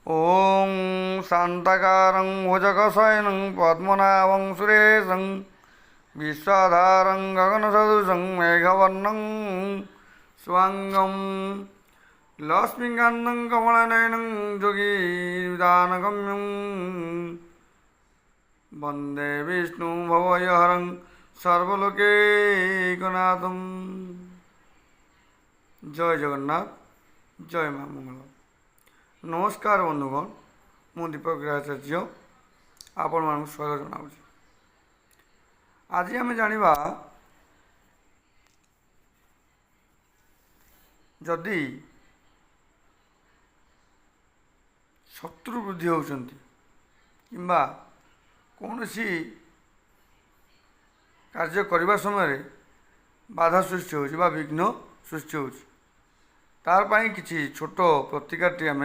ॐ शान्ताकारं भुजगशयनं पद्मनाभं सुरेशं विश्वाधारं गगनसदृशं मेघवर्णं स्वाङ्गं लक्ष्मीकान्तं कमलनयनं योगीविधानगम्यं वन्दे विष्णुं भवयहरं सर्वलोकैकनाथं। जय जगन्नाथ, जय माँ मंगल। नमस्कार बंधुगण, मु दीपक आचार्य आपण मानक स्वागत जनाऊँ। आज आम जाना जदि शत्रु वृद्धि होती किंबा कौन सी कार्य करने समय बाधा सृष्टि हो विघ्न सृष्टि हो तार किसी छोट प्रतिकार आम